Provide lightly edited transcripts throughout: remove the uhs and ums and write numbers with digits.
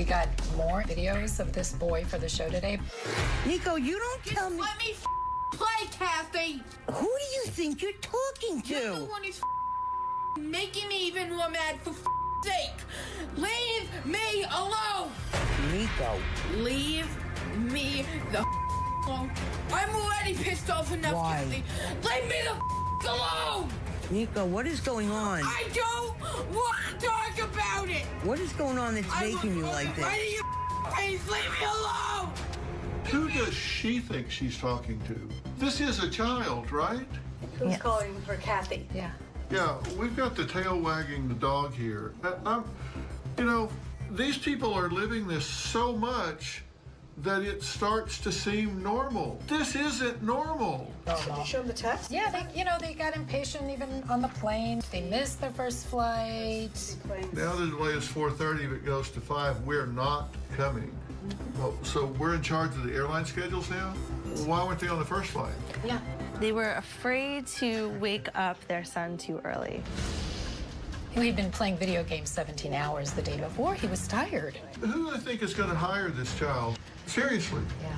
We got more videos of this boy for the show today. Nico, you don't tell me. Let me play, Kathy. Who do you think you're talking to? You're the one who's making me even more mad, for sake. Leave me alone. Nico. Leave me the alone. I'm already pissed off enough, Why? Kathy. Leave me the alone. Nico, what is going on? I don't want to talk about it. What is going on that's making you like this? Why do you please leave me alone? Who does she think she's talking to? This is a child, right? Who's calling for Kathy? Yeah. Yeah, we've got the tail wagging the dog here. You know, these people are living this so much that it starts to seem normal. This isn't normal. Did you show them the text? Yeah, they got impatient even on the plane. They missed their first flight. Now the delay is 4:30, if it goes to 5, we're not coming. Well, so we're in charge of the airline schedules now? Why weren't they on the first flight? Yeah. They were afraid to wake up their son too early. He'd been playing video games 17 hours the day before. He was tired. Who do they think is going to hire this child? Seriously. Yeah.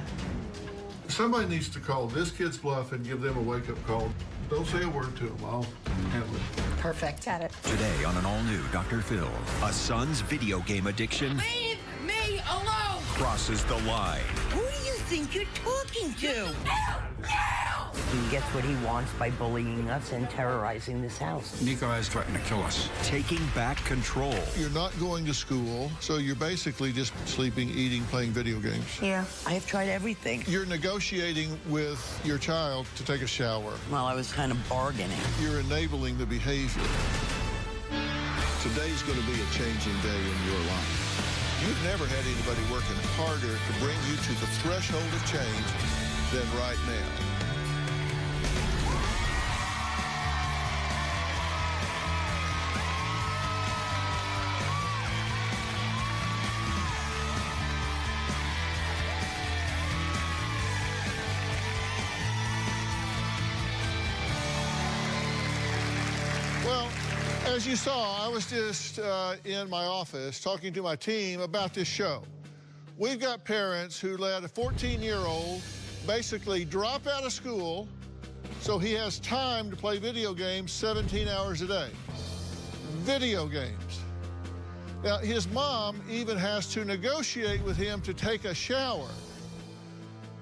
Somebody needs to call this kid's bluff and give them a wake-up call. Don't say a word to them. I'll handle it. Perfect. Got it. Today on an all-new Dr. Phil, a son's video game addiction Leave me alone. crosses the line. Who do you think you're talking to? He gets what he wants by bullying us and terrorizing this house. Nico has threatened to kill us. Taking back control. You're not going to school, so you're basically just sleeping, eating, playing video games. Yeah, I have tried everything. You're negotiating with your child to take a shower. Well, I was kind of bargaining. You're enabling the behavior. Today's going to be a changing day in your life. You've never had anybody working harder to bring you to the threshold of change than right now. Well, as you saw, I was just in my office talking to my team about this show. We've got parents who let a 14-year-old basically drop out of school so he has time to play video games 17 hours a day. Video games. Now, his mom even has to negotiate with him to take a shower.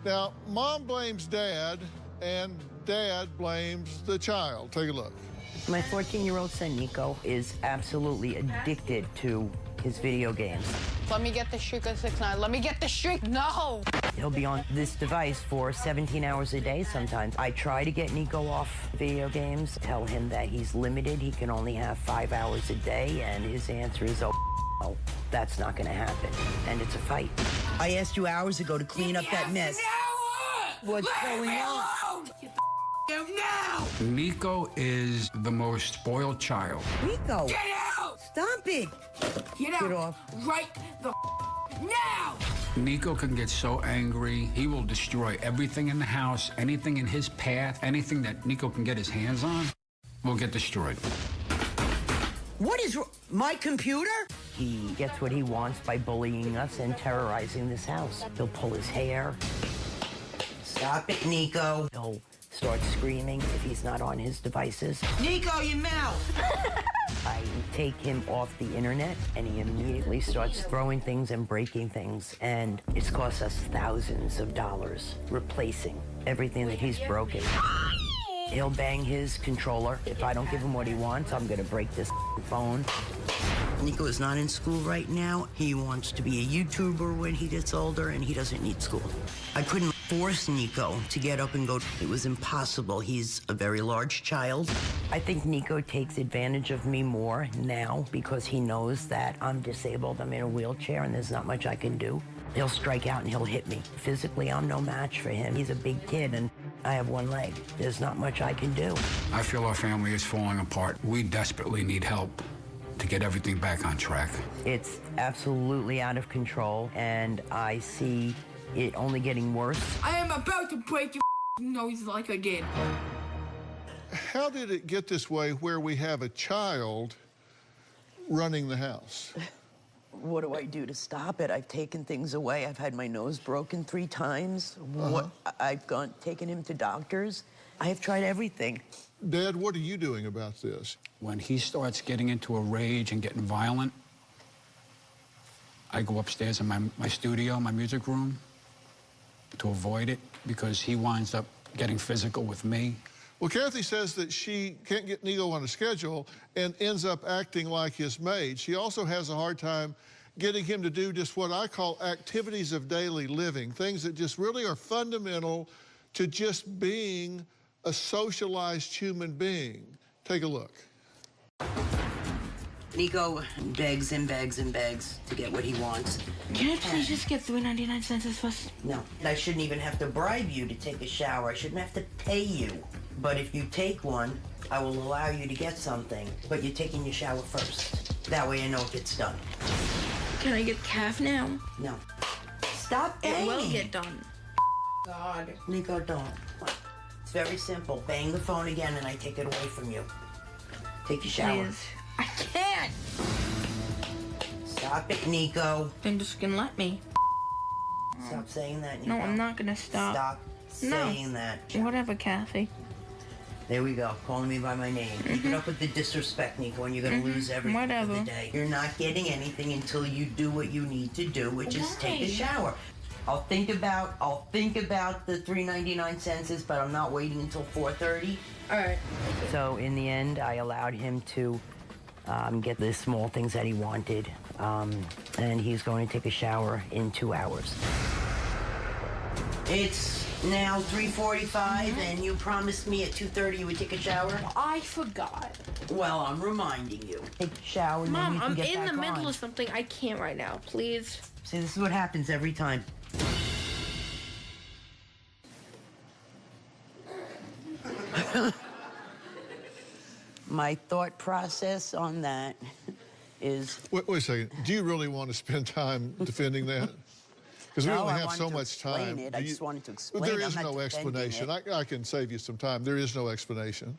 Now, mom blames dad, and dad blames the child. Take a look. My 14-year-old son, Nico, is absolutely addicted to his video games. Let me get the Shriek 69. Let me get the Shriek. No. He'll be on this device for 17 hours a day sometimes. I try to get Nico off video games, tell him that he's limited. He can only have 5 hours a day, and his answer is, oh, no, that's not going to happen. And it's a fight. I asked you hours ago to clean up that mess. What's going on? Now! Nico is the most spoiled child. Nico! Get out! Stop it! Get out! Get off. Right the now! Nico can get so angry, he will destroy everything in the house, anything in his path, anything that Nico can get his hands on will get destroyed. What is my computer? He gets what he wants by bullying us and terrorizing this house. He'll pull his hair. Stop it, Nico. He'll start screaming if he's not on his devices. Nico, your mouth! I take him off the internet, and he immediately starts throwing things and breaking things, and it's cost us thousands of dollars replacing everything that he's broken. He'll bang his controller. If I don't give him what he wants, I'm gonna break this phone. Nico is not in school right now. He wants to be a YouTuber when he gets older, and he doesn't need school. I couldn't force Nico to get up and go. It was impossible. He's a very large child. I think Nico takes advantage of me more now because he knows that I'm disabled. I'm in a wheelchair, and there's not much I can do. He'll strike out and he'll hit me. Physically, I'm no match for him. He's a big kid, and I have one leg. There's not much I can do. I feel our family is falling apart. We desperately need help to get everything back on track. It's absolutely out of control, and I see it only getting worse. I am about to break your nose like I did. How did it get this way where we have a child running the house? What do I do to stop it? I've taken things away. I've had my nose broken 3 times. I've taken him to doctors. I have tried everything. Dad, what are you doing about this? When he starts getting into a rage and getting violent, I go upstairs in my studio, my music room, to avoid it, because he winds up getting physical with me. Well, Kathy says that she can't get Nico on a schedule and ends up acting like his maid. She also has a hard time getting him to do just what I call activities of daily living, things that just really are fundamental to just being a socialized human being. Take a look. Nico begs and begs and begs to get what he wants. Can I please just get 3.99 cents as fast? No, I shouldn't even have to bribe you to take a shower. I shouldn't have to pay you. But if you take one, I will allow you to get something. But you're taking your shower first. That way I know it gets done. Can I get calf now? No. Stop banging. It will get done. God. Nico, don't. It's very simple. Bang the phone again and I take it away from you. Take your shower. Please. I can't. Stop it, Nico. Then just gonna let me. Stop saying that, Nico. No, I'm not gonna stop. Stop saying that. Whatever, Kathy. There we go, calling me by my name. Keep it up with the disrespect, Nico, and you're gonna lose everything for the day. You're not getting anything until you do what you need to do, which is take a shower. I'll think about the 3.99 cents, but I'm not waiting until 4:30. All right. So in the end, I allowed him to get the small things that he wanted, and he's going to take a shower in 2 hours. It's now 3:45, and you promised me at 2:30 you would take a shower? I forgot. Well, I'm reminding you. Take a shower, and then Mom, you can I'm get in back the middle on. of something. I can't right now. Please. See, this is what happens every time. My thought process on that is... Wait a second. Do you really want to spend time defending that? Because we only have so much time. I just wanted to explain it. There is no explanation. I can save you some time. There is no explanation.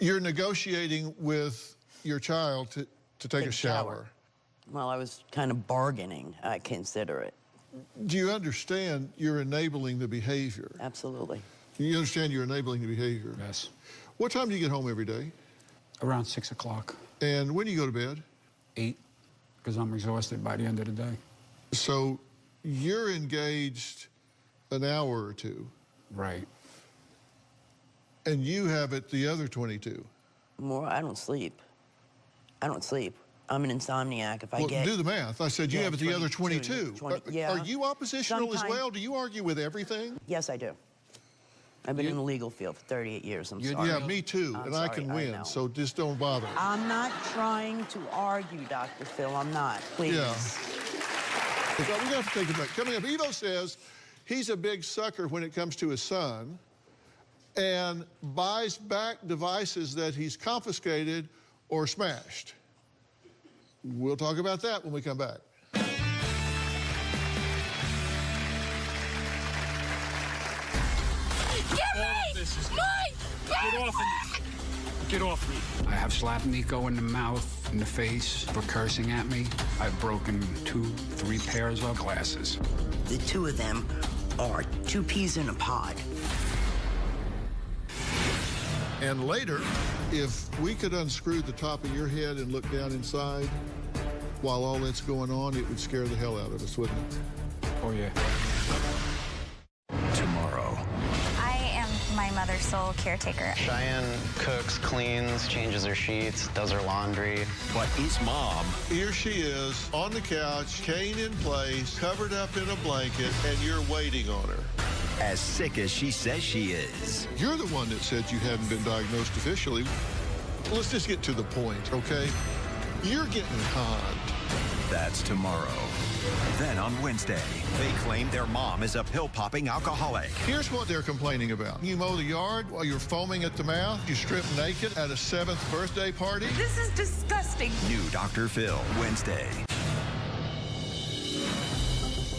You're negotiating with your child to take a shower. Well, I was kind of bargaining, I consider it. Do you understand you're enabling the behavior? Absolutely. You understand you're enabling the behavior? Yes. What time do you get home every day? Around 6 o'clock. And when do you go to bed? 8, because I'm exhausted by the end of the day. So you're engaged an hour or two. Right. And you have it the other 22. More, I don't sleep. I don't sleep. I'm an insomniac. If I Well, get... do the math. I said you have it the other 22. 20, yeah. Are you oppositional as Sometimes- well? Do you argue with everything? Yes, I do. I've been in the legal field for 38 years. I'm sorry. Yeah, me too. I'm And sorry, I can I win, know. so just don't bother. I'm not trying to argue, Dr. Phil. I'm not. Please. Yeah. We're going to have to take a break. Coming up, Evo says he's a big sucker when it comes to his son and buys back devices that he's confiscated or smashed. We'll talk about that when we come back. Get me! Get off me! Get off me! I have slapped Nico in the mouth, in the face, for cursing at me. I've broken 2, 3 pairs of glasses. The two of them are 2 peas in a pod. And later, if we could unscrew the top of your head and look down inside while all that's going on, it would scare the hell out of us, wouldn't it? Oh, yeah. Tomorrow. I am my mother's sole caretaker. Cheyenne cooks, cleans, changes her sheets, does her laundry. But is Mom Here she is on the couch, cane in place, covered up in a blanket, and you're waiting on her. as sick as she says she is? You're the one that said you hadn't been diagnosed officially. Let's just get to the point, okay? You're getting conned. That's tomorrow. Then on Wednesday, they claim their mom is a pill-popping alcoholic. Here's what they're complaining about. You mow the yard while you're foaming at the mouth. You strip naked at a 7th birthday party. This is disgusting. New Dr. Phil, Wednesday.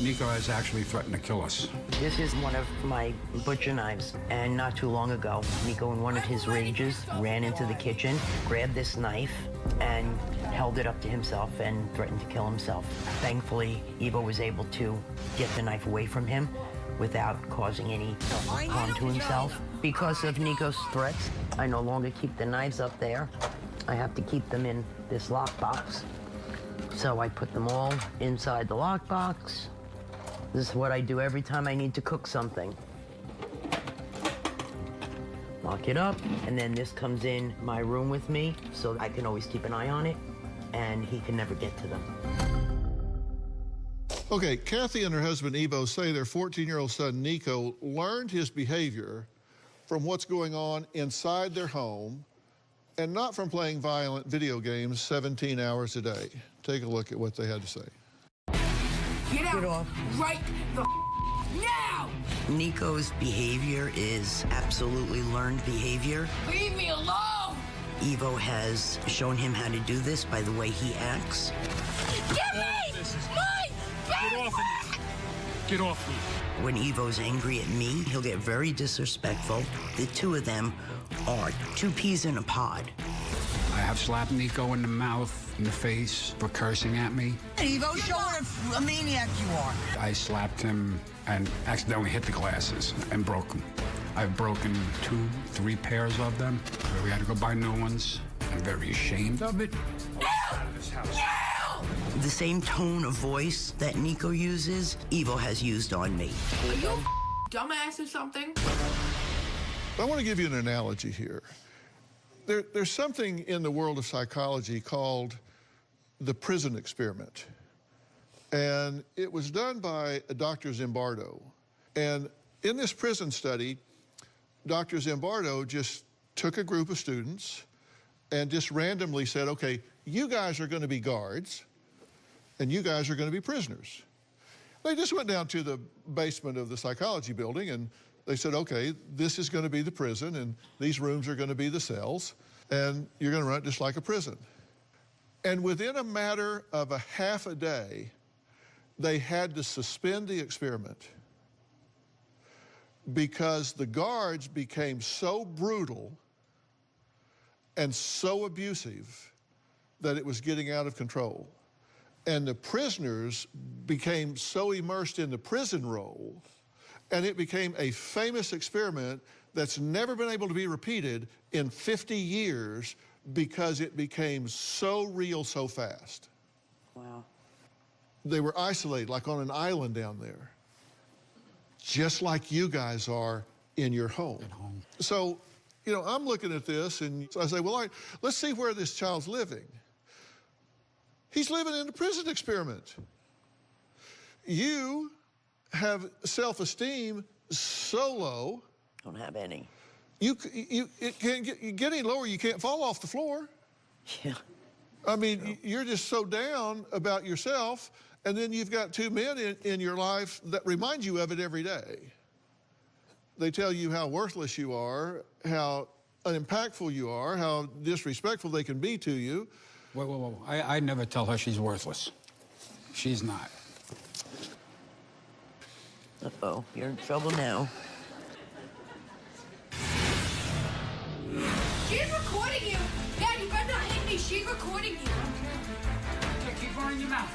Nico has actually threatened to kill us. This is one of my butcher knives, and not too long ago, Nico, in one of his rages, ran into the kitchen, grabbed this knife, and held it up to himself and threatened to kill himself. Thankfully, Ivo was able to get the knife away from him without causing any harm to himself. Because of Nico's threats, I no longer keep the knives up there. I have to keep them in this lockbox. So I put them all inside the lockbox. This is what I do every time I need to cook something. Lock it up, and then this comes in my room with me, so I can always keep an eye on it, and he can never get to them. Okay, Kathy and her husband Ivo say their 14-year-old son Nico learned his behavior from what's going on inside their home and not from playing violent video games 17 hours a day. Take a look at what they had to say. Get out Get off. right the now! Nico's behavior is absolutely learned behavior. Leave me alone! Ivo has shown him how to do this by the way he acts. Give me my Get off me! Get off me! When Ivo's angry at me, he'll get very disrespectful. The two of them are two peas in a pod. I have slapped Nico in the mouth, in the face, for cursing at me. Ivo, show what a maniac you are. I slapped him and accidentally hit the glasses and broke them. I've broken 2, 3 pairs of them. We had to go buy new ones. I'm very ashamed of it. Out of this house. The same tone of voice that Nico uses, Ivo has used on me. Are you a dumbass or something? I want to give you an analogy here. There's something in the world of psychology called the prison experiment. And it was done by Dr. Zimbardo. And in this prison study, Dr. Zimbardo just took a group of students and just randomly said, okay, you guys are going to be guards, and you guys are going to be prisoners. They just went down to the basement of the psychology building, and they said, okay, this is going to be the prison, and these rooms are going to be the cells, and you're going to run it just like a prison. And within a matter of a half a day, they had to suspend the experiment because the guards became so brutal and so abusive that it was getting out of control. And the prisoners became so immersed in the prison role, and it became a famous experiment that's never been able to be repeated in 50 years because it became so real so fast. Wow. They were isolated, like on an island down there, just like you guys are in your home. At home. So, you know, I'm looking at this, and I say, well, all right, let's see where this child's living. He's living in the prison experiment. You have self-esteem so low. Don't have any. It can't get any lower. You can't fall off the floor. Yeah. I mean, you're just so down about yourself, and then you've got two men in your life that remind you of it every day. They tell you how worthless you are, how unimpactful you are, how disrespectful they can be to you. Whoa. I never tell her she's worthless. She's not. Uh-oh, you're in trouble now. She's recording you! Dad, you better not hit me. She's recording you. Okay, keep running your mouth.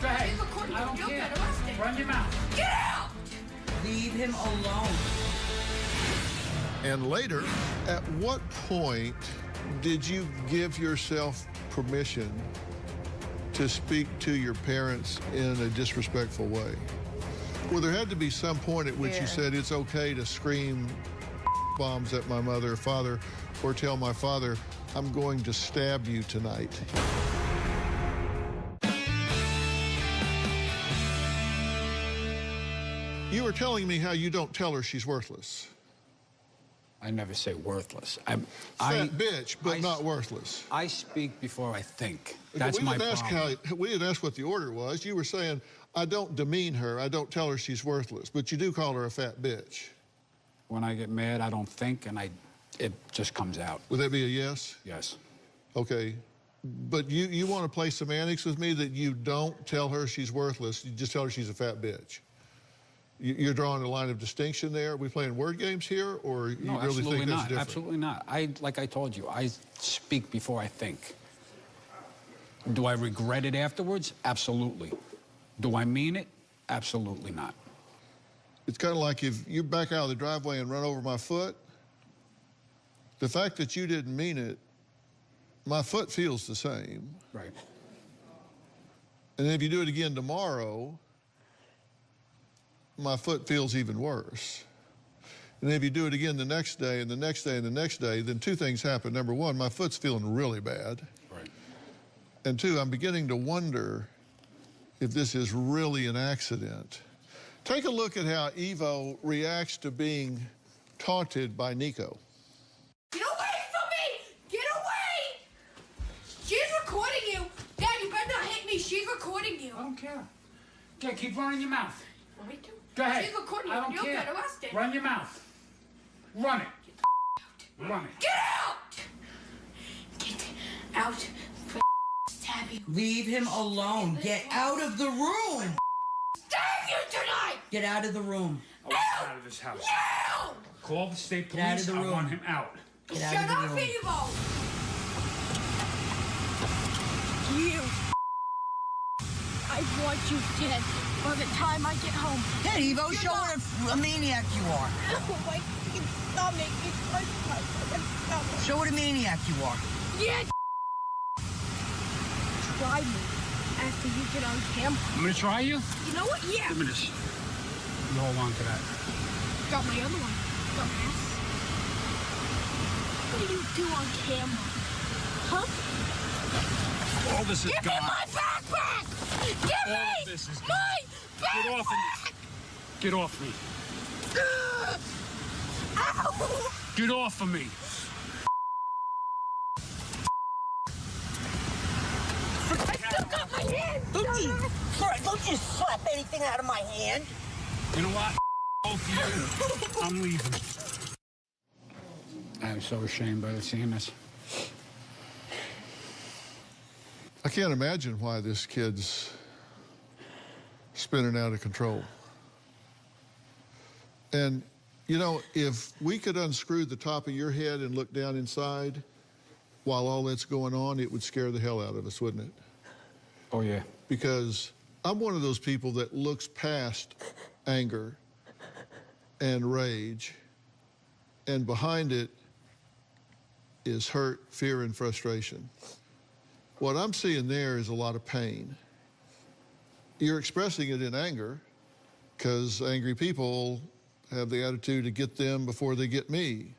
Go ahead. She's recording you. I don't You'll care. get arrested. Run your mouth. Get out! Leave him alone. And later, at what point did you give yourself permission to speak to your parents in a disrespectful way? Well, there had to be some point at which you said it's okay to scream bombs at my mother or father, or tell my father, I'm going to stab you tonight. You were telling me how you don't tell her she's worthless. I never say worthless. Fat bitch, but not worthless. I speak before I think. That's my problem. We didn't ask what the order was. You were saying, I don't demean her. I don't tell her she's worthless. But you do call her a fat bitch. When I get mad, I don't think, and it just comes out. Would that be a yes? Yes. Okay. But you want to play semantics with me that you don't tell her she's worthless. You just tell her she's a fat bitch. You're drawing a line of distinction there. Are we playing word games here, or you No, really think that's different? Absolutely not. Like I told you, I speak before I think. Do I regret it afterwards? Absolutely. Do I mean it? Absolutely not. It's kind of like if you back out of the driveway and run over my foot, the fact that you didn't mean it, my foot feels the same. Right. And then if you do it again tomorrow, my foot feels even worse. And if you do it again the next day and the next day and the next day, then two things happen. Number one, my foot's feeling really bad. Right. And two, I'm beginning to wonder if this is really an accident. Take a look at how Evo reacts to being taunted by Nico. Get away from me! Get away! She's recording you! Dad, you better not hit me. She's recording you. I don't care. Okay, keep running your mouth. Want me to? Go ahead. She's recording I you. don't You'll care. get arrested. Run your mouth. Run it. Run it. Get out! Get out. Stab you. Leave him alone. Get out of the room. Stab you tonight! Get out of the room. I want him out of this house. No! Call the state police. Get out of the room. I want him out. Get out Shut of the up, room. Evo! You. I want you dead by the time I get home. Hey, Evo, show what a maniac you are. Oh, my fucking stomach. It hurts my fucking stomach. Show what a maniac you are. Yeah. Try me after you get on camera. I'm gonna try you? You know what? Yeah. Give me this. You hold on to that. Got my other one. Dumbass. What do you do on camera? Huh? All this is Give gone. me my backpack! Give All me of this is my gone. Get off of me. Get off me. Ow! Get off of me. I still got my hand! Don't you slap anything out of my hand. You know what? Both of you. I'm leaving. I'm so ashamed by seeing this. I can't imagine why this kid's spinning out of control. And, you know, if we could unscrew the top of your head and look down inside while all that's going on, it would scare the hell out of us, wouldn't it? Oh, yeah. Because I'm one of those people that looks past anger and rage, and behind it is hurt, fear, and frustration. What I'm seeing there is a lot of pain. You're expressing it in anger, because angry people have the attitude to get them before they get me.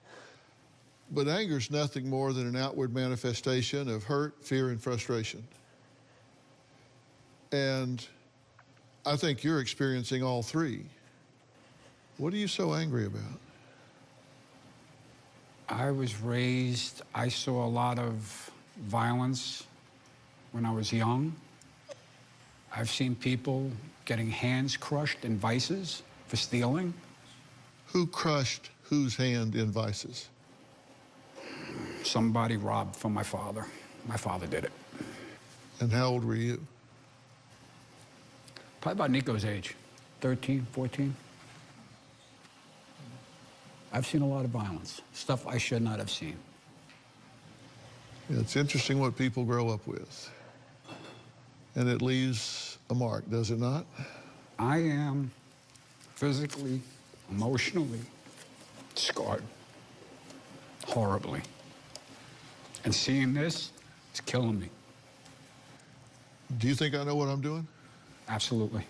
But anger's nothing more than an outward manifestation of hurt, fear, and frustration. And I think you're experiencing all three. What are you so angry about? I was raised, I saw a lot of violence when I was young. I've seen people getting hands crushed in vices for stealing. Who crushed whose hand in vices? Somebody robbed from my father. My father did it. And how old were you? Probably about Nico's age, 13, 14. I've seen a lot of violence, stuff I should not have seen. Yeah, it's interesting what people grow up with. And it leaves a mark, does it not? I am physically, emotionally scarred, horribly. And seeing this, it's killing me. Do you think I know what I'm doing? Absolutely.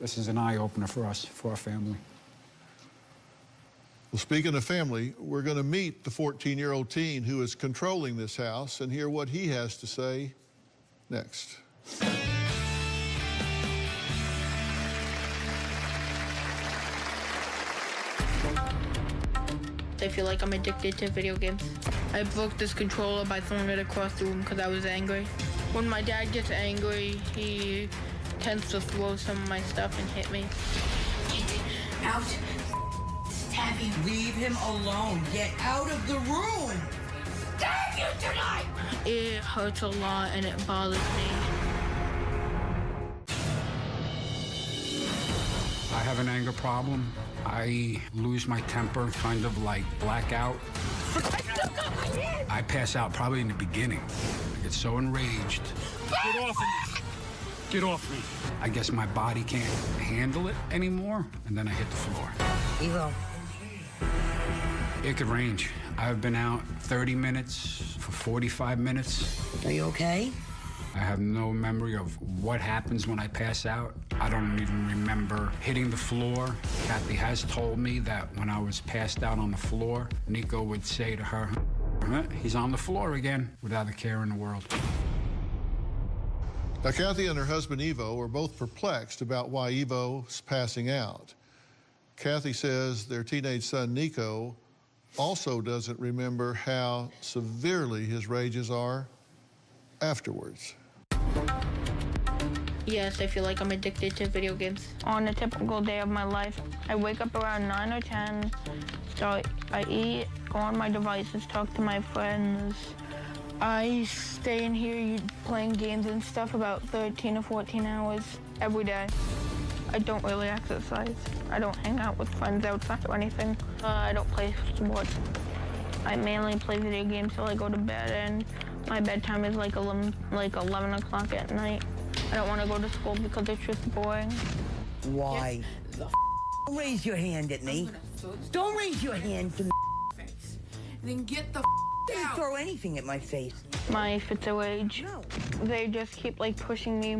This is an eye-opener for us, for our family. Well, speaking of family, we're going to meet the 14-year-old teen who is controlling this house and hear what he has to say next. I feel like I'm addicted to video games. I broke this controller by throwing it across the room because I was angry. When my dad gets angry, he tends to throw some of my stuff and hit me. Get out. Stab you. Leave him alone. Get out of the room. Stab you tonight! It hurts a lot and it bothers me. I have an anger problem. I lose my temper, kind of like blackout. I pass out probably in the beginning. I get so enraged. Get off of me! Get off me! I guess my body can't handle it anymore, and then I hit the floor. Evo. It could range. I've been out 30 minutes for 45 minutes. Are you okay? I have no memory of what happens when I pass out. I don't even remember hitting the floor. Kathy has told me that when I was passed out on the floor, Nico would say to her, he's on the floor again, without a care in the world. Now, Kathy and her husband, Evo, are both perplexed about why Evo's passing out. Kathy says their teenage son, Nico, also doesn't remember how severely his rages are afterwards. Yes, I feel like I'm addicted to video games. On a typical day of my life, I wake up around 9 or 10, I eat, go on my devices, talk to my friends. I stay in here playing games and stuff about 13 or 14 hours every day. I don't really exercise. I don't hang out with friends outside or anything. I don't play sports. I mainly play video games till I go to bed, and my bedtime is like 11 o'clock at night. I don't want to go to school because it's just boring. Why? Don't raise your hand at me. Don't raise your hand to me. Then get the Don't throw anything at my face. My fits of rage. No. They just keep like pushing me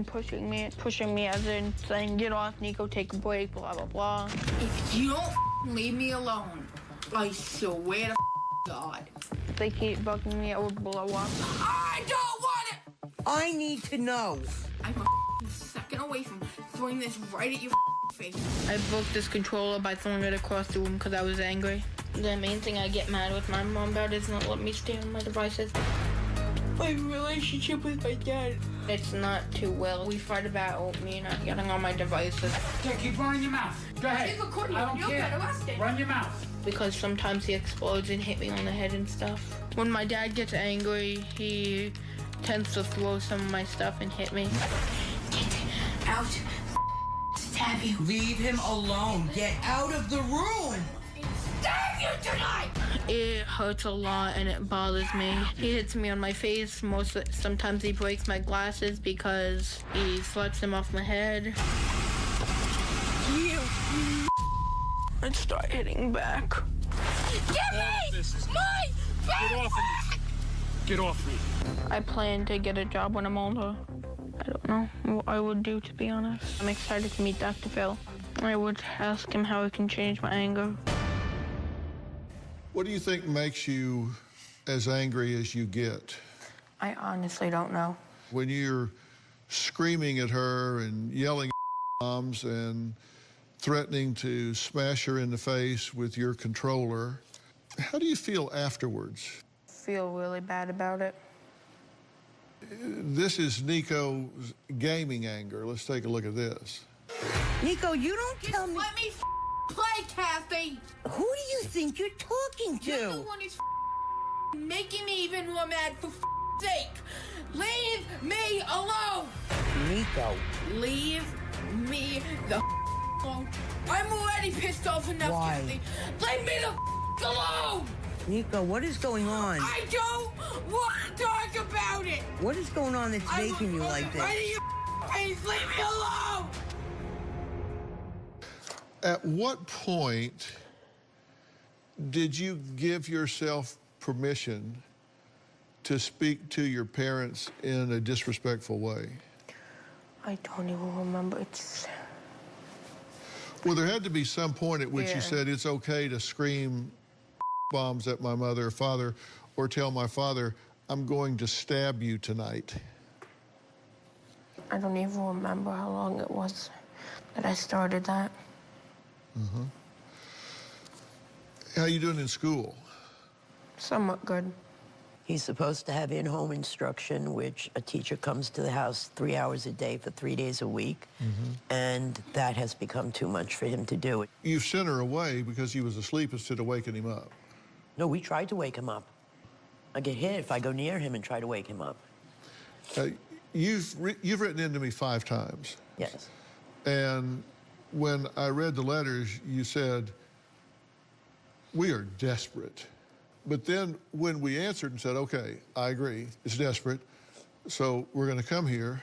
as in saying, get off, Nico, take a break, blah, blah, blah. If you don't leave me alone, I swear to God. If they keep bugging me, I will blow up. I don't want it! I need to know. I'm a second away from throwing this right at your face. I broke this controller by throwing it across the room because I was angry. The main thing I get mad with my mom about is not letting me stay on my devices. My relationship with my dad, it's not too well. We fight about me not getting on my devices. Okay, keep running your mouth. Go ahead. He's recording I don't you. You'll care. get arrested. Run your mouth. Because sometimes he explodes and hit me on the head and stuff. When my dad gets angry, he tends to throw some of my stuff and hit me. Get out. Stab you. Leave him alone. Get out of the room. Stab you tonight! It hurts a lot and it bothers me. He hits me on my face. Sometimes he breaks my glasses because he slaps them off my head. You. I'd start hitting back. Give me my Get off me. Get off me. I plan to get a job when I'm older. I don't know what I would do, to be honest. I'm excited to meet Dr. Phil. I would ask him how I can change my anger. What do you think makes you as angry as you get? I honestly don't know. When you're screaming at her and yelling at moms and threatening to smash her in the face with your controller, how do you feel afterwards? Feel really bad about it. This is Nico's gaming anger. Let's take a look at this. Nico, you don't tell me. Let me play, Kathy. Who do you think you're talking to? You're the one who's making me even more mad, for sake. Leave me alone. Nico. Leave me the alone. I'm already pissed off enough, Why? Kathy. Leave me the alone. Nico, what is going on? I don't want to talk about it. What is going on that's making you like this? Right in your face. Leave me alone. At what point did you give yourself permission to speak to your parents in a disrespectful way? I don't even remember. It's... Well, there had to be some point at which Yeah. you said it's okay to scream bombs at my mother or father, or tell my father, I'm going to stab you tonight. I don't even remember how long it was that I started that. Mm-hmm. How you doing in school? Somewhat good. He's supposed to have in-home instruction, which a teacher comes to the house 3 hours a day for 3 days a week, and that has become too much for him to do. You've sent her away because he was asleep instead of waking him up. No, we tried to wake him up. I get hit if I go near him and try to wake him up. You've written into me 5 times. Yes. And when I read the letters, you said, we are desperate. But then when we answered and said, okay, I agree, it's desperate, so we're going to come here,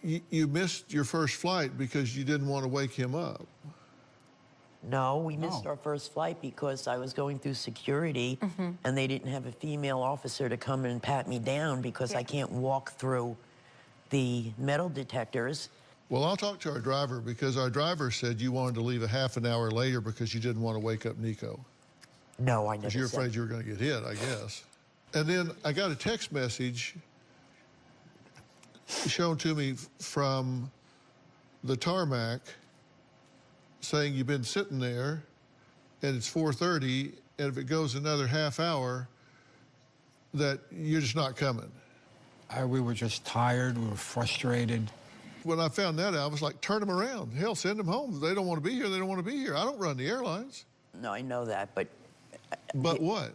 you missed your first flight because you didn't want to wake him up. No, we missed our first flight because I was going through security and they didn't have a female officer to come and pat me down because I can't walk through the metal detectors. Well, I'll talk to our driver because our driver said you wanted to leave a half an hour later because you didn't want to wake up Nico. No, I never Because you're said. afraid you were going to get hit, I guess. And then I got a text message shown to me from the tarmac saying you've been sitting there and it's 4:30, and if it goes another half hour, that you're just not coming. We were just tired, we were frustrated. When I found that out, I was like, turn them around. Hell, send them home. If they don't want to be here, they don't want to be here. I don't run the airlines. No, I know that, but... But what?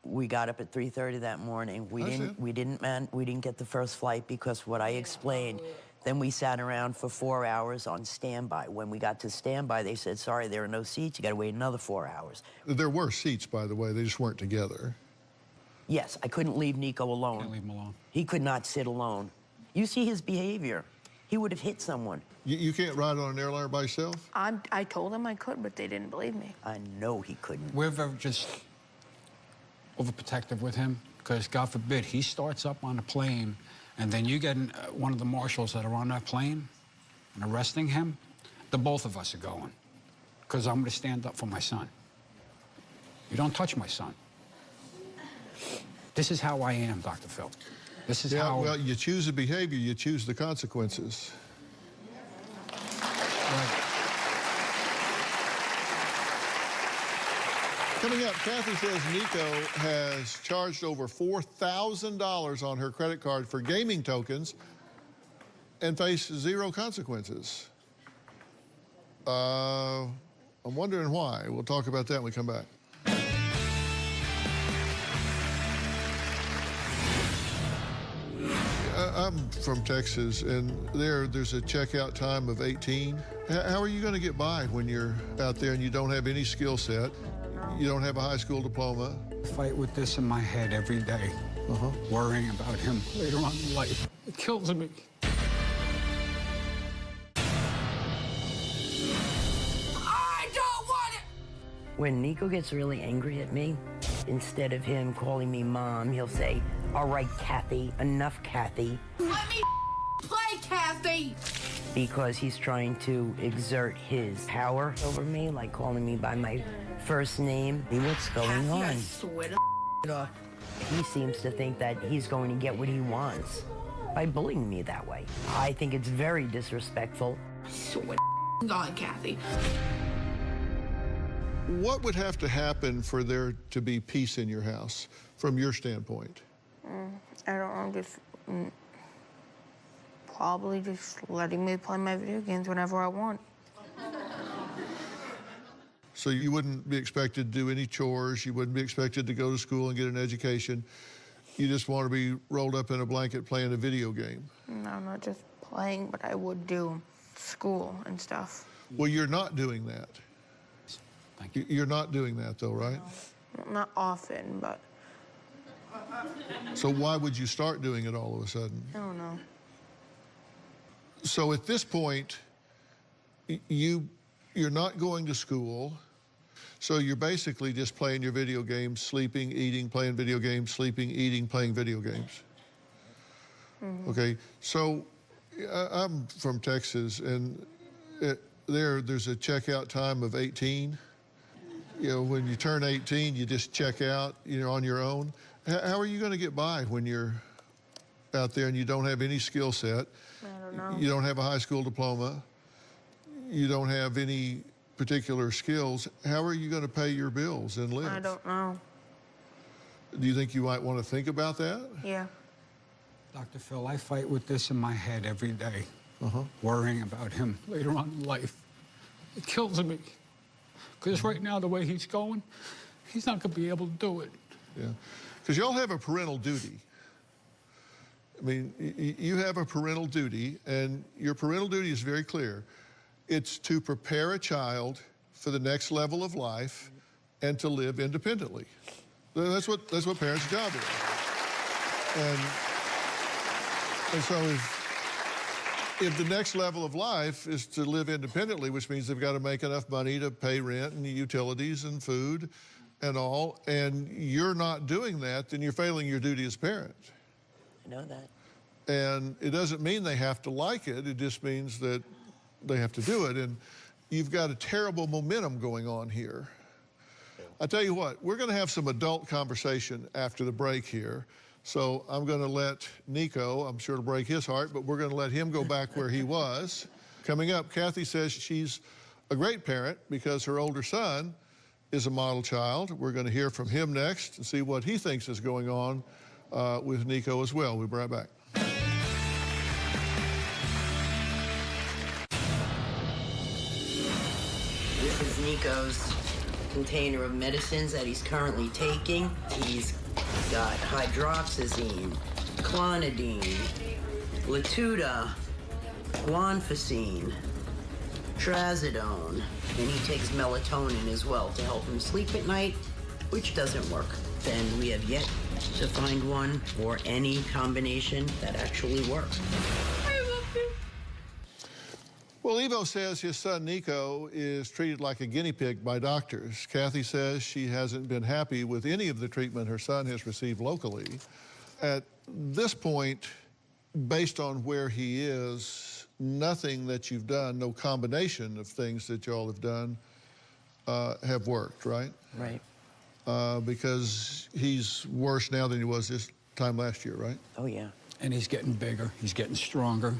We got up at 3:30 that morning. We didn't get the first flight because what I explained. Then we sat around for 4 hours on standby. When we got to standby, they said, sorry, there are no seats. You got to wait another 4 hours. There were seats, by the way. They just weren't together. Yes, I couldn't leave Nico alone. Can't leave him alone. He could not sit alone. You see his behavior. He would have hit someone. You can't ride on an airliner by yourself? I told them I could, but they didn't believe me. I know he couldn't. We're just overprotective with him because, God forbid, he starts up on a plane and then you get one of the marshals that are on that plane and arresting him, the both of us are going because I'm going to stand up for my son. You don't touch my son. This is how I am, Dr. Phil. This is how... Well, you choose a behavior, you choose the consequences. Right. Coming up, Kathy says Nico has charged over $4,000 on her credit card for gaming tokens and faced 0 consequences. I'm wondering why. We'll talk about that when we come back. I'm from Texas, and there's a checkout time of 18. How are you going to get by when you're out there and you don't have any skill set? You don't have a high school diploma? I fight with this in my head every day, worrying about him later on in life. It kills me. I don't want it! When Nico gets really angry at me, instead of him calling me Mom, he'll say, all right, Kathy, enough, Kathy. Let me play, Kathy! Because he's trying to exert his power over me, like calling me by my first name. What's going on? I swear to He seems to think that he's going to get what he wants by bullying me that way. I think it's very disrespectful. I swear to God, Kathy. What would have to happen for there to be peace in your house, from your standpoint? I don't know, just probably just letting me play my video games whenever I want. So you wouldn't be expected to do any chores, you wouldn't be expected to go to school and get an education. You just want to be rolled up in a blanket playing a video game. No, not just playing, but I would do school and stuff. Well, you're not doing that. Thank you. You're not doing that, though, right? No, not often, but So why would you start doing it all of a sudden? I don't know. So at this point, you're not going to school, so you're basically just playing your video games, sleeping, eating, playing video games, sleeping, eating, playing video games. Okay, so I'm from Texas, and there's a checkout time of 18. You know, when you turn 18, you just check out, on your own. How are you going to get by when you're out there and you don't have any skill set? I don't know. You don't have a high school diploma. You don't have any particular skills. How are you going to pay your bills and live? I don't know. Do you think you might want to think about that? Yeah. Dr. Phil, I fight with this in my head every day, worrying about him later on in life. It kills me. Because right now, the way he's going, he's not going to be able to do it. Yeah. because y'all have a parental duty. I mean, you have a parental duty, and your parental duty is very clear. It's to prepare a child for the next level of life and to live independently. That's what parents' job is. And so if the next level of life is to live independently, which means they've got to make enough money to pay rent and utilities and food and all, and you're not doing that, then you're failing your duty as a parent. I know that. And it doesn't mean they have to like it. It just means that they have to do it. And you've got a terrible momentum going on here. I tell you what, we're going to have some adult conversation after the break here. So I'm going to let Nico, I'm sure it'll break his heart, but we're going to let him go back where he was. Coming up, Kathy says she's a great parent because her older son is a model child. We're going to hear from him next and see what he thinks is going on with Nico as well. We'll be right back. This is Nico's container of medicines that he's currently taking. He's got hydroxyzine, clonidine, Latuda, guanfacine, trazodone, and he takes melatonin as well to help him sleep at night, which doesn't work. And we have yet to find one or any combination that actually works. Well, Evo says his son Nico is treated like a guinea pig by doctors. Kathy says she hasn't been happy with any of the treatment her son has received locally. At this point, based on where he is, nothing that you've done, no combination of things that y'all have done have worked, right? Right. Because he's worse now than he was this time last year, right? Oh, yeah. And he's getting bigger. He's getting stronger.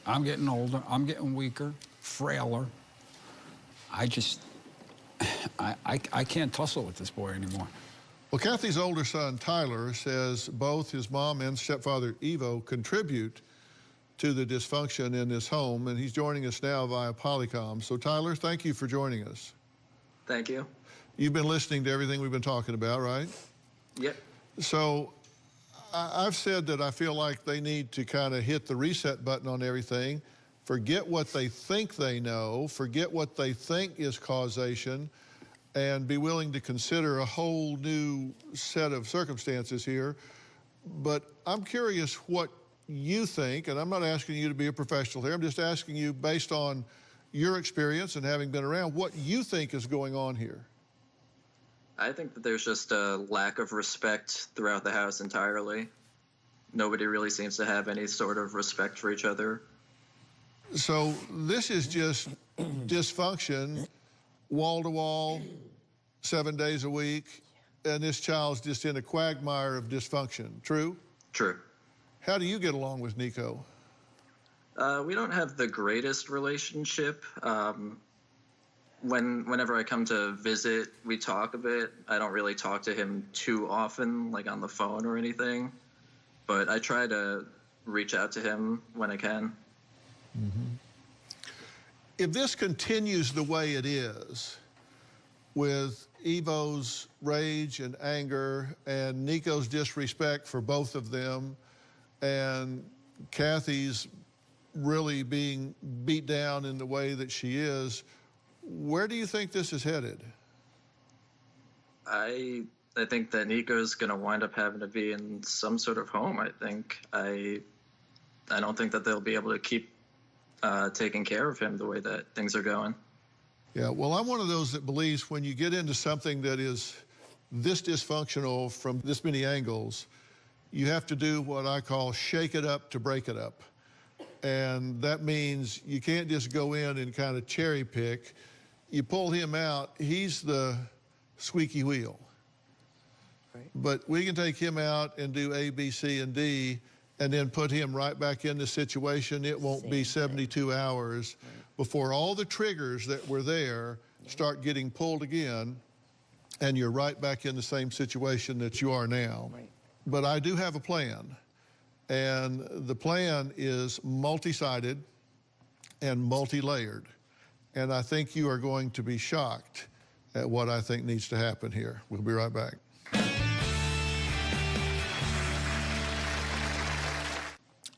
I'm getting older. I'm getting weaker, frailer. I can't tussle with this boy anymore. Well, Kathy's older son, Tyler, says both his mom and stepfather, Evo, contribute to the dysfunction in this home, and he's joining us now via Polycom. So, Tyler, thank you for joining us. Thank you. You've been listening to everything we've been talking about, right? Yep. So, I've said that I feel like they need to kind of hit the reset button on everything, forget what they think they know, forget what they think is causation, and be willing to consider a whole new set of circumstances here. But I'm curious what you think, and I'm not asking you to be a professional here, I'm just asking you based on your experience and having been around, what you think is going on here. I think that there's just a lack of respect throughout the house entirely. Nobody really seems to have any sort of respect for each other. So this is just dysfunction, wall to wall, 7 days a week, and this child's just in a quagmire of dysfunction. True? True. How do you get along with Nico? We don't have the greatest relationship. Whenever I come to visit, we talk a bit. I don't really talk to him too often, like on the phone or anything, but I try to reach out to him when I can. Mm-hmm. If this continues the way it is, with Evo's rage and anger and Nico's disrespect for both of them and Kathy's really being beat down in the way that she is, where do you think this is headed? I think that Nico's going to wind up having to be in some sort of home, I think. I don't think that they'll be able to keep taking care of him the way that things are going. Yeah, well, I'm one of those that believes when you get into something that is this dysfunctional from this many angles, you have to do what I call shake it up to break it up. And that means you can't just go in and kind of cherry pick. You pull him out, he's the squeaky wheel. Right. But we can take him out and do A, B, C, and D, and then put him right back in the situation. It won't be 72 hours before all the triggers that were there start getting pulled again, and you're right back in the same situation that you are now. Right. But I do have a plan, and the plan is multi-sided and multi-layered. And I think you are going to be shocked at what I think needs to happen here. We'll be right back.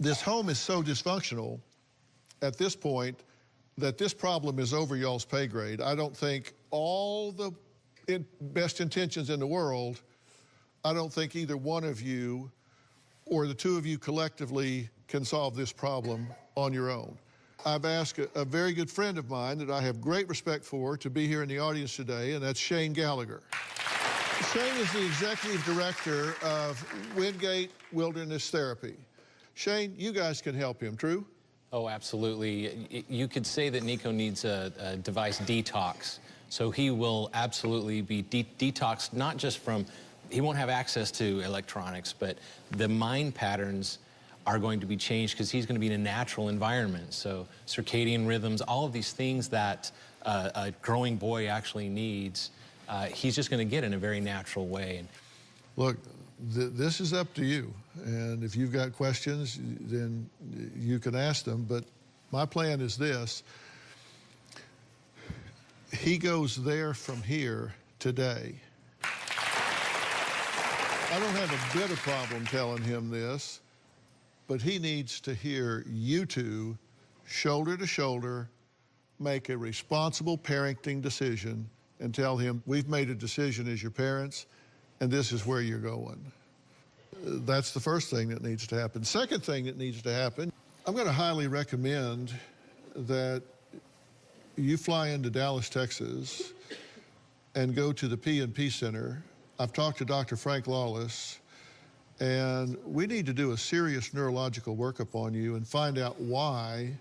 This home is so dysfunctional at this point that this problem is over y'all's pay grade. I don't think all the best intentions in the world, I don't think either one of you or the two of you collectively can solve this problem on your own. I've asked a very good friend of mine that I have great respect for to be here in the audience today, and that's Shane Gallagher. Shane is the executive director of Wingate Wilderness Therapy. Shane, you guys can help him, true? Oh, absolutely. You could say that Nico needs a device detox. So he will absolutely be detoxed, not just from, he won't have access to electronics, but the mind patterns are going to be changed because he's going to be in a natural environment. So circadian rhythms, all of these things that a growing boy actually needs, he's just going to get in a very natural way. Look, this is up to you. And if you've got questions, then you can ask them. But my plan is this. He goes there from here today. I don't have a bit of problem telling him this, but he needs to hear you two, shoulder to shoulder, make a responsible parenting decision and tell him, we've made a decision as your parents, and this is where you're going. That's the first thing that needs to happen. Second thing that needs to happen, I'm going to highly recommend that you fly into Dallas, Texas, and go to the P&P Center. I've talked to Dr. Frank Lawless, and we need to do a serious neurological workup on you and find out why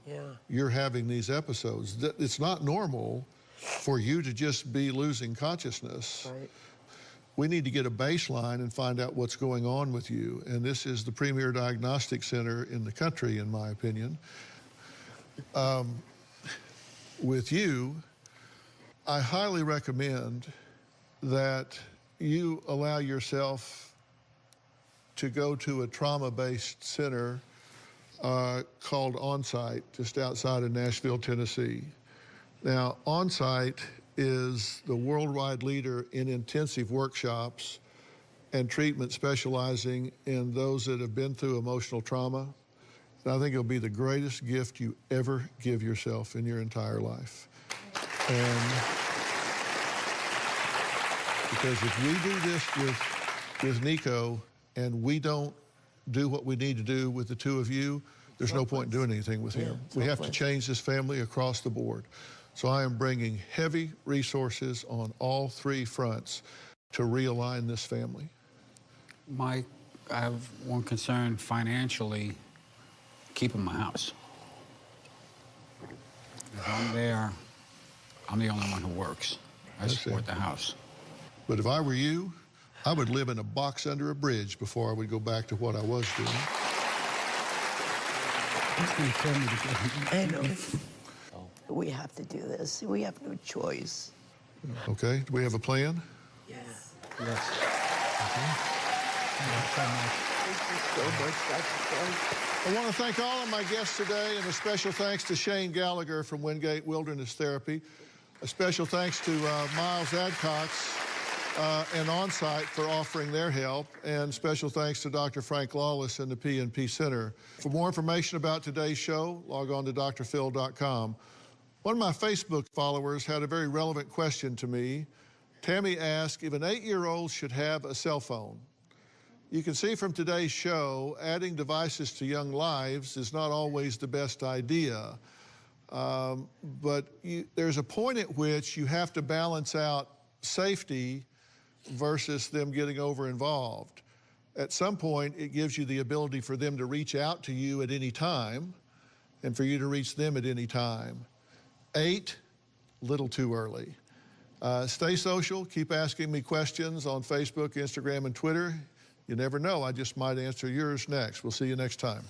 you're having these episodes. It's not normal for you to just be losing consciousness. Right. We need to get a baseline and find out what's going on with you. And this is the premier diagnostic center in the country, in my opinion. With you, I highly recommend that you allow yourself to go to a trauma-based center called Onsite, just outside of Nashville, Tennessee. Now, Onsite is the worldwide leader in intensive workshops and treatment specializing in those that have been through emotional trauma. And I think it'll be the greatest gift you ever give yourself in your entire life. And because if we do this with Nico and we don't do what we need to do with the two of you, there's no point in doing anything with him. We have to change this family across the board. So I am bringing heavy resources on all three fronts to realign this family. Mike, I have one concern financially, keeping my house. If I'm there, I'm the only one who works. I support the house. But if I were you, I would live in a box under a bridge before I would go back to what I was doing. I know. We have to do this. We have no choice. Okay, do we have a plan? Yes. Yes. I want to thank all of my guests today, and a special thanks to Shane Gallagher from Wingate Wilderness Therapy. A special thanks to Miles Adcox and Onsite for offering their help, and special thanks to Dr. Frank Lawless and the P&P Center. For more information about today's show, log on to drphil.com. One of my Facebook followers had a very relevant question to me. Tammy asked if an 8-year-old should have a cell phone. You can see from today's show, adding devices to young lives is not always the best idea. But there's a point at which you have to balance out safety versus them getting over-involved. At some point, it gives you the ability for them to reach out to you at any time and for you to reach them at any time. 8, little too early. Stay social, keep asking me questions on Facebook, Instagram, and Twitter. You never know, I just might answer yours next. We'll see you next time.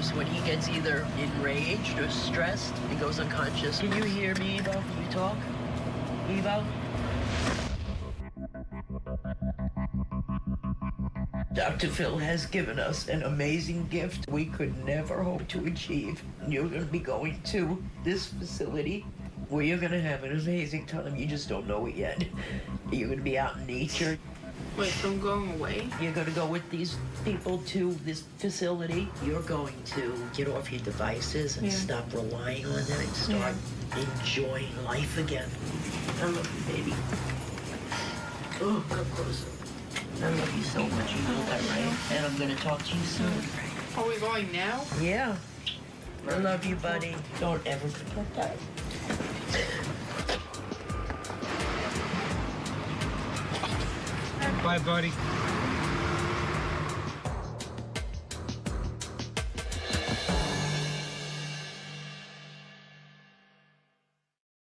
hours when he gets either enraged or stressed and goes unconscious. Can you hear me, Evo? Can you talk? Evo? Dr. Phil has given us an amazing gift we could never hope to achieve. You're going to be going to this facility where you're going to have an amazing time. You just don't know it yet. You're going to be out in nature. Wait, so I'm going away? You're going to go with these people to this facility. You're going to get off your devices and stop relying on them and start enjoying life again. I love you, baby. Oh, come closer. I love you so much. You know that, right? And I'm going to talk to you soon. Are we going now? Yeah. I love you, buddy. Don't ever forget that. Bye, buddy.